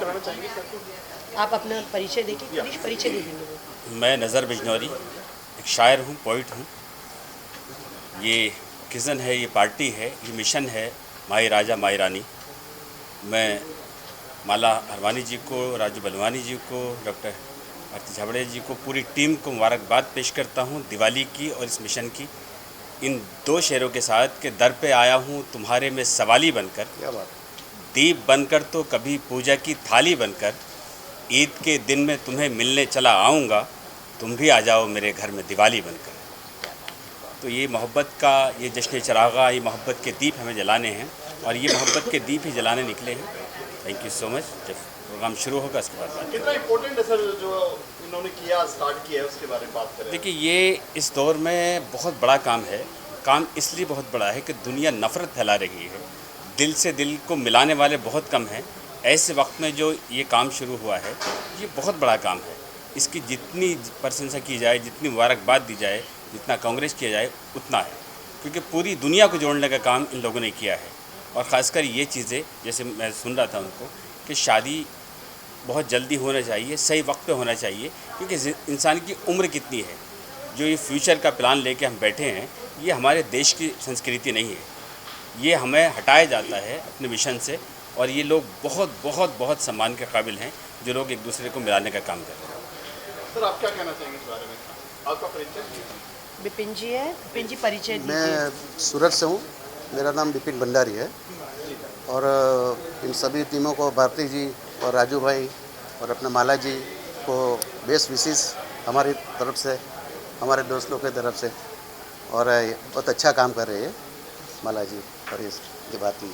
कराना चाहेंगे सर? आप अपना परिचय देखिए, प्लीज परिचय दे देंगे। मैं नज़र बिजनौरी, एक शायर हूँ, पोइट हूँ। ये ओकेज़न है, ये पार्टी है, ये मिशन है माई राजा माई रानी। मैं माला हरवानी जी को, राजू बलवानी जी को, डॉक्टर आरती झाबड़े जी को, पूरी टीम को मुबारकबाद पेश करता हूँ दिवाली की और इस मिशन की। इन दो शेरों के साथ के दर पे आया हूँ तुम्हारे में सवाली बनकर, क्या बात। दीप बनकर तो कभी पूजा की थाली बनकर, ईद के दिन में तुम्हें मिलने चला आऊँगा, तुम भी आ जाओ मेरे घर में दिवाली बनकर। तो ये मोहब्बत का ये जश्न चरागा, ये मोहब्बत के दीप हमें जलाने हैं और ये मोहब्बत के दीप ही जलाने निकले हैं। Thank you so much. जब प्रोग्राम शुरू होगा उसके बाद बात कितना इम्पोर्टेंट है सर जो इन्होंने किया, स्टार्ट किया है, उसके बारे में बात करें। देखिए, ये इस दौर में बहुत बड़ा काम है। काम इसलिए बहुत बड़ा है कि दुनिया नफ़रत फैला रही है, दिल से दिल को मिलाने वाले बहुत कम हैं। ऐसे वक्त में जो ये काम शुरू हुआ है, ये बहुत बड़ा काम है। इसकी जितनी प्रशंसा की जाए, जितनी मुबारकबाद दी जाए, जितना कांग्रेस किया जाए उतना है, क्योंकि पूरी दुनिया को जोड़ने का काम इन लोगों ने किया है। और ख़ासकर ये चीज़ें, जैसे मैं सुन रहा था उनको, कि शादी बहुत जल्दी होना चाहिए, सही वक्त पे होना चाहिए, क्योंकि इंसान की उम्र कितनी है। जो ये फ्यूचर का प्लान लेके हम बैठे हैं, ये हमारे देश की संस्कृति नहीं है। ये हमें हटाया जाता है अपने मिशन से, और ये लोग बहुत बहुत बहुत सम्मान के काबिल हैं जो लोग एक दूसरे को मिलाने का काम कर रहे हैं। सर, आप क्या कहना चाहेंगे इस बारे में? आपका परिचय? विपिन जी है, विपिन जी परिचय दीजिए। मैं सूरत से हूँ, मेरा नाम विपिन भंडारी है। और इन सभी टीमों को, भारती जी और राजू भाई और अपने माला जी को बेस्ट विशेष हमारी तरफ से, हमारे दोस्तों की तरफ से। और बहुत अच्छा काम कर रहे हैं माला जी और इस भारती।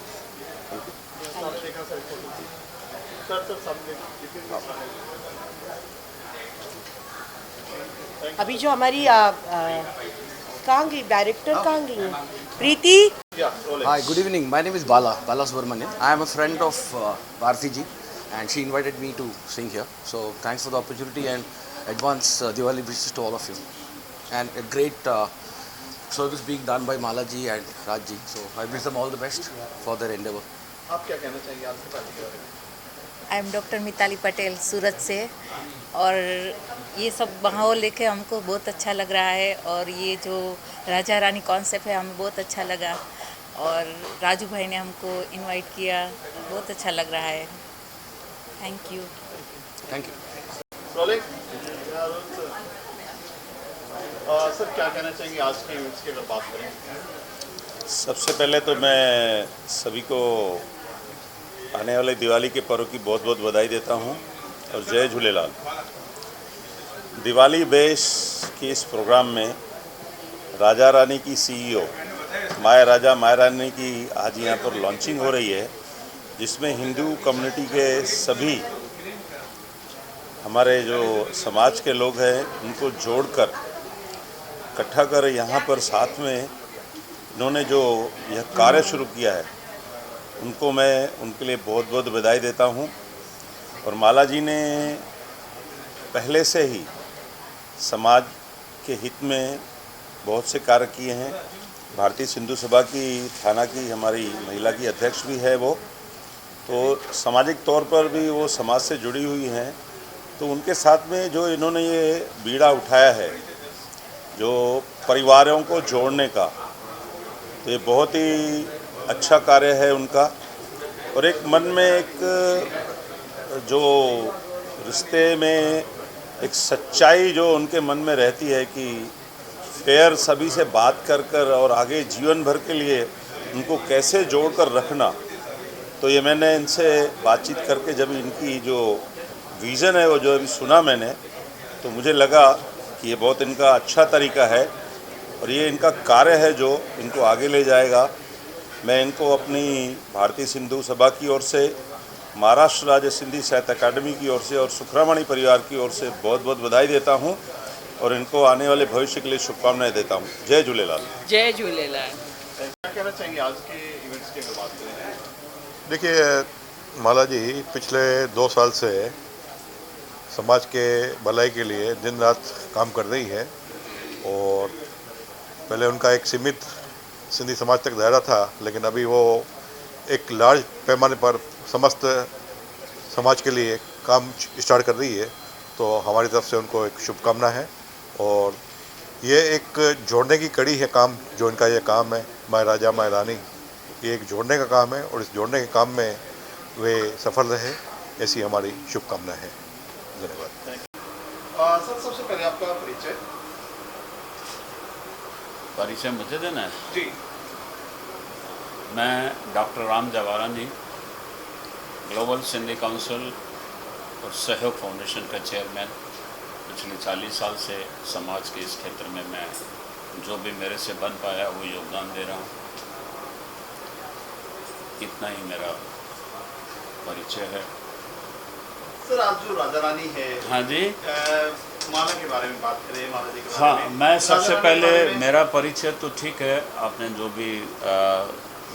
अभी जो हमारी कहाँ गई डायरेक्टर, कहाँ गई है? प्रीति। Hi, good evening. My name is Bala Subramanian. I am a friend of Bharti ji, and she invited me to sing here. So thanks for the opportunity and advance Diwali wishes to all of you. And a great service being done by Mala ji and Raj ji. So I wish them all the best for their endeavor. आप क्या कहना चाहेंगे आज के party के बारे में? I am doctor Mitali Patel Surat से, और ये सब माहौल लेके हमको बहुत अच्छा लग रहा है। और ये जो राजा रानी कॉन्सेप्ट है हमें बहुत अच्छा लगा, और राजू भाई ने हमको इनवाइट किया, बहुत अच्छा लग रहा है। Thank you. Thank you. Rolling. Sir, क्या कहना चाहेंगे आज के इवेंट्स की अगर बात करें? सबसे पहले तो मैं सभी को आने वाले दिवाली के पर्व की बहुत बहुत बधाई देता हूं और जय झूलेलाल। दिवाली बेस के इस प्रोग्राम में राजा रानी की सीईओ माय राजा माय रानी की आज यहाँ पर लॉन्चिंग हो रही है, जिसमें हिंदू कम्युनिटी के सभी हमारे जो समाज के लोग हैं उनको जोड़कर इकट्ठा कर यहाँ पर साथ में इन्होंने जो यह कार्य शुरू किया है, उनको मैं उनके लिए बहुत बहुत बधाई देता हूँ। और माला जी ने पहले से ही समाज के हित में बहुत से कार्य किए हैं। भारतीय सिंधु सभा की थाना की हमारी महिला की अध्यक्ष भी है वो, तो सामाजिक तौर पर भी वो समाज से जुड़ी हुई हैं। तो उनके साथ में जो इन्होंने ये बीड़ा उठाया है, जो परिवारों को जोड़ने का, तो ये बहुत ही अच्छा कार्य है उनका। और एक मन में एक जो रिश्ते में एक सच्चाई जो उनके मन में रहती है कि फेयर सभी से बात कर कर और आगे जीवन भर के लिए उनको कैसे जोड़कर रखना, तो ये मैंने इनसे बातचीत करके जब इनकी जो विज़न है वो जो अभी सुना मैंने, तो मुझे लगा कि ये बहुत इनका अच्छा तरीका है और ये इनका कार्य है जो इनको आगे ले जाएगा। मैं इनको अपनी भारतीय सिंधु सभा की ओर से, महाराष्ट्र राज्य सिंधी साहित्य अकादमी की ओर से और सुखरामणी परिवार की ओर से बहुत बहुत बधाई देता हूं और इनको आने वाले भविष्य के लिए शुभकामनाएं देता हूं। जय झूलेलाल। जय झूलेलाल। क्या कहना चाहेंगे आज के इवेंट्स की अगर बात करें? देखिए, माला जी पिछले 2 साल से समाज के भलाई के लिए दिन रात काम कर रही है। और पहले उनका एक सीमित सिंधी समाज तक दायरा था, लेकिन अभी वो एक लार्ज पैमाने पर समस्त समाज के लिए काम स्टार्ट कर रही है, तो हमारी तरफ से उनको एक शुभकामना है। और ये एक जोड़ने की कड़ी है काम, जो इनका ये काम है माय राजा माय रानी, ये एक जोड़ने का काम है और इस जोड़ने के काम में वे सफल रहे, ऐसी हमारी शुभकामना है। धन्यवाद। सर सबसे पहले आपका परिचय मुझे देना है। जी। मैं doctor Ram Jawarani, global Sindhi council और सहयोग फाउंडेशन का चेयरमैन, पिछले 40 साल से समाज के इस क्षेत्र में मैं जो भी मेरे से बन पाया वो योगदान दे रहा हूँ। इतना ही मेरा परिचय है। सर आज जो राजा रानी है, हाँ जी, माला के बारे में बात करें, माला जी के बारे हाँ, में। मैं सबसे राजा रानी पहले, के बारे में- मेरा परिचय तो ठीक है आपने जो भी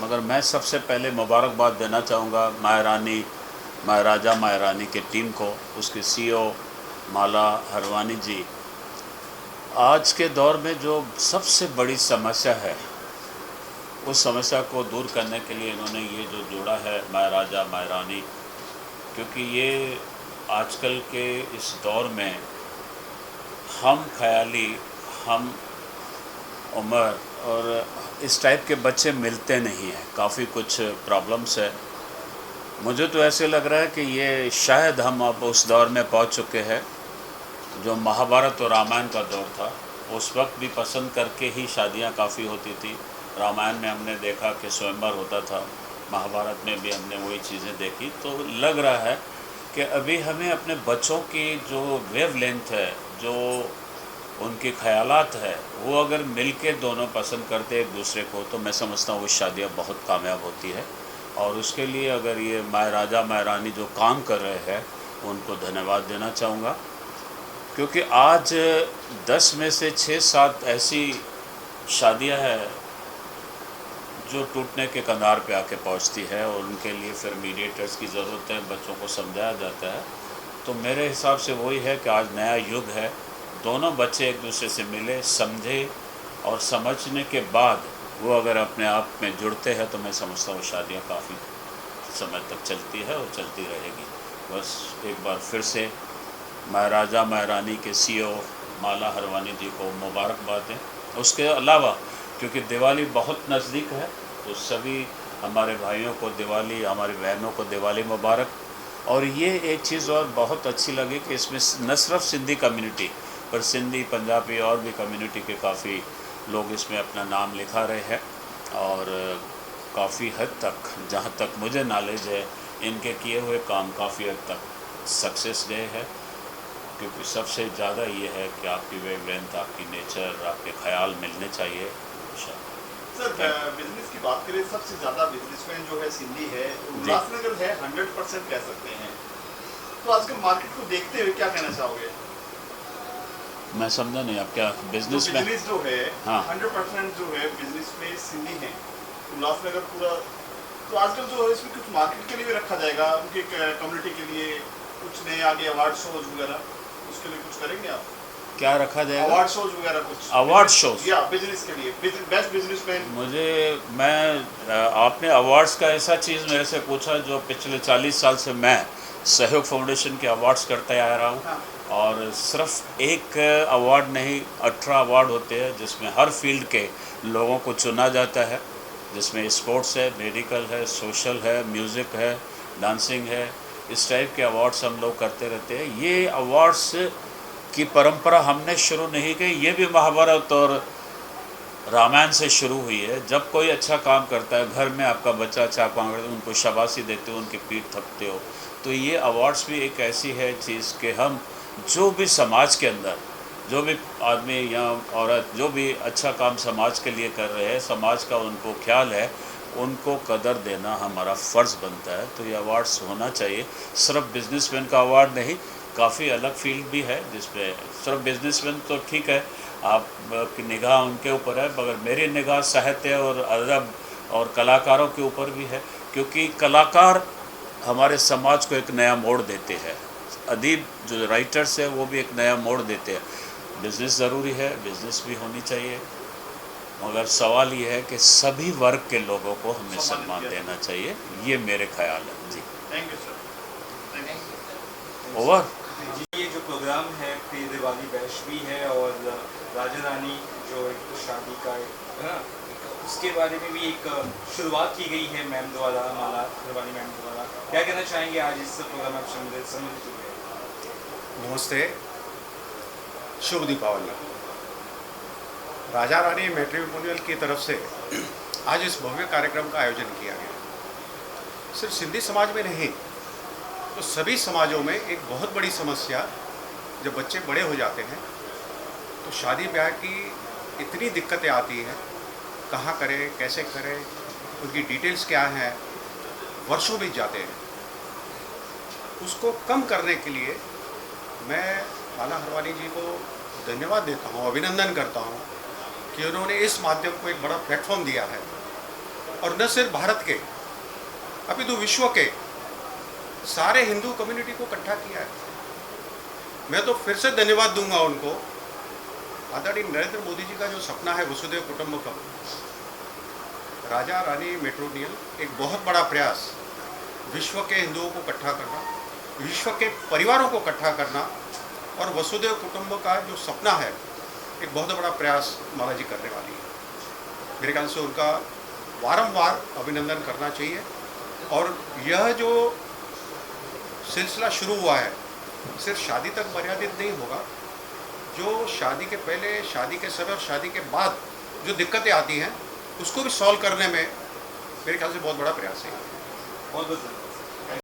मगर मैं सबसे पहले मुबारकबाद देना चाहूँगा my Rani, my Raja my Rani के टीम को, उसके CEO माला हरवानी जी। आज के दौर में जो सबसे बड़ी समस्या है, उस समस्या को दूर करने के लिए इन्होंने ये जो जोड़ा है माय राजा माय रानी, क्योंकि ये आजकल के इस दौर में हम ख्याली, हम उम्र और इस टाइप के बच्चे मिलते नहीं हैं, काफ़ी कुछ प्रॉब्लम्स है। मुझे तो ऐसे लग रहा है कि ये शायद हम अब उस दौर में पहुंच चुके हैं जो महाभारत और रामायण का दौर था। उस वक्त भी पसंद करके ही शादियां काफ़ी होती थी। रामायण में हमने देखा कि स्वयंवर होता था, महाभारत में भी हमने वही चीज़ें देखी। तो लग रहा है कि अभी हमें अपने बच्चों की जो वेवलेंथ है, जो उनके ख्यालात है, वो अगर मिलके दोनों पसंद करते एक दूसरे को, तो मैं समझता हूँ वो शादियाँ बहुत कामयाब होती है। और उसके लिए अगर ये माय राजा माय रानी जो काम कर रहे हैं, उनको धन्यवाद देना चाहूँगा, क्योंकि आज 10 में से 6-7 ऐसी शादियाँ हैं जो टूटने के कगार पे आके पहुंचती है और उनके लिए फिर मीडिएटर्स की ज़रूरत है, बच्चों को समझाया जाता है। तो मेरे हिसाब से वही है कि आज नया युग है, दोनों बच्चे एक दूसरे से मिले, समझे और समझने के बाद वो अगर अपने आप में जुड़ते हैं, तो मैं समझता हूँ शादियाँ काफ़ी समय तक चलती है और चलती रहेगी। बस एक बार फिर से माय राजा माय रानी के CEO माला हरवानी जी को मुबारकबाद दें। उसके अलावा क्योंकि दिवाली बहुत नज़दीक है, तो सभी हमारे भाइयों को दिवाली, हमारी बहनों को दिवाली मुबारक। और ये एक चीज़ और बहुत अच्छी लगी कि इसमें न सिर्फ सिंधी कम्युनिटी, पर सिंधी, पंजाबी और भी कम्युनिटी के काफ़ी लोग इसमें अपना नाम लिखा रहे हैं। और काफ़ी हद तक, जहाँ तक मुझे नॉलेज है, इनके किए हुए काम काफ़ी हद तक सक्सेस गए हैं। क्योंकि सबसे ज़्यादा ये है कि आपकी वेवलेंथ, आपकी नेचर, आपके ख्याल मिलने चाहिए। सर बिजनेस की बात करें, सबसे ज़्यादा बिजनेसमैन जो है सिंधी है, उल्लासनगर है, 100% कह सकते हैं। तो आजकल मार्केट को देखते हुए क्या कहना चाहोगे? मैं समझा नहीं, आप क्या बिजनेस में? बिजनेस जो है, हाँ, 100% जो है बिजनेस में सिंधी है, उल्लासनगर पूरा। तो आजकल जो है इसमें कुछ मार्केट के लिए भी रखा जाएगा, उनके कम्युनिटी के लिए कुछ नए आगे अवार्ड शोज वगैरह, उसके लिए कुछ करेंगे आप? क्या रखा जाएगा? अवार्ड शोज वगैरह कुछ? अवार्ड शोज या बिजनेस के लिए बेस्ट बिजनेसमैन। आपने अवार्ड्स का ऐसा चीज़ मेरे से पूछा जो पिछले 40 साल से मैं सहयोग फाउंडेशन के अवार्ड्स करते आ रहा हूँ। हाँ। और सिर्फ एक अवार्ड नहीं, 18 अवार्ड होते हैं, जिसमें हर फील्ड के लोगों को चुना जाता है, जिसमें स्पोर्ट्स है, मेडिकल है, सोशल है, म्यूज़िक है, डांसिंग है। इस टाइप के अवार्ड्स हम लोग करते रहते हैं। ये अवार्ड्स की परंपरा हमने शुरू नहीं की, ये भी महाभारत और रामायण से शुरू हुई है। जब कोई अच्छा काम करता है, घर में आपका बच्चा अच्छा काम करता है, उनको शाबाशी देते हो, उनकी पीठ थपते हो। तो ये अवार्ड्स भी एक ऐसी है चीज़ कि हम जो भी समाज के अंदर, जो भी आदमी या औरत जो भी अच्छा काम समाज के लिए कर रहे हैं, समाज का उनको ख्याल है, उनको कदर देना हमारा फ़र्ज़ बनता है। तो ये अवार्ड्स होना चाहिए। सिर्फ बिजनेसमैन का अवार्ड नहीं, काफ़ी अलग फील्ड भी है जिसमें सिर्फ बिजनेसमैन तो ठीक है, आप की निगाह उनके ऊपर है, मगर मेरी निगाह साहित्य और अदब और कलाकारों के ऊपर भी है, क्योंकि कलाकार हमारे समाज को एक नया मोड़ देते हैं। अदीब जो राइटर्स है वो भी एक नया मोड़ देते हैं। बिज़नेस ज़रूरी है, बिज़नेस भी होनी चाहिए, मगर सवाल ये है कि सभी वर्ग के लोगों को हमें सम्मान देना चाहिए। ये मेरे ख्याल है जी। Thank you sir. ओवर ये जो प्रोग्राम है प्री दिवाली बैश भी है और राजा रानी जो एक शादी का है ना, उसके बारे में भी एक शुरुआत की गई है मैम द्वारा, माला हरवानी मैम द्वारा। क्या कहना चाहेंगे आज इस प्रोग्राम में सम्मिलित हुए? नमस्ते, शुभ दीपावली। राजा रानी मैट्रिमोनियल की तरफ से आज इस भव्य कार्यक्रम का आयोजन किया गया। सिर्फ सिंधी समाज में नहीं, तो सभी समाजों में एक बहुत बड़ी समस्या, जब बच्चे बड़े हो जाते हैं तो शादी ब्याह की इतनी दिक्कतें आती हैं, कहाँ करें, कैसे करें, उनकी डिटेल्स क्या हैं, वर्षों बीत जाते हैं। उसको कम करने के लिए मैं माला हरवानी जी को धन्यवाद देता हूँ, अभिनंदन करता हूँ कि उन्होंने इस माध्यम को एक बड़ा प्लेटफॉर्म दिया है और न सिर्फ भारत के अपितु विश्व के सारे हिंदू कम्युनिटी को इकट्ठा किया है। मैं तो फिर से धन्यवाद दूंगा उनको। आदरणीय नरेंद्र मोदी जी का जो सपना है वसुधैव कुटुंबकम, राजा रानी मैट्रिमोनियल एक बहुत बड़ा प्रयास, विश्व के हिंदुओं को इकट्ठा करना, विश्व के परिवारों को इकट्ठा करना और वसुधैव कुटुंब का जो सपना है, एक बहुत बड़ा प्रयास माला जी करने वाली है। मेरे ख्याल से उनका वारंवार अभिनंदन करना चाहिए। और यह जो सिलसिला शुरू हुआ है सिर्फ शादी तक मर्यादित नहीं होगा। जो शादी के पहले, शादी के समय और शादी के बाद जो दिक्कतें आती हैं उसको भी सॉल्व करने में मेरे ख्याल से बहुत बड़ा प्रयास है। बहुत बहुत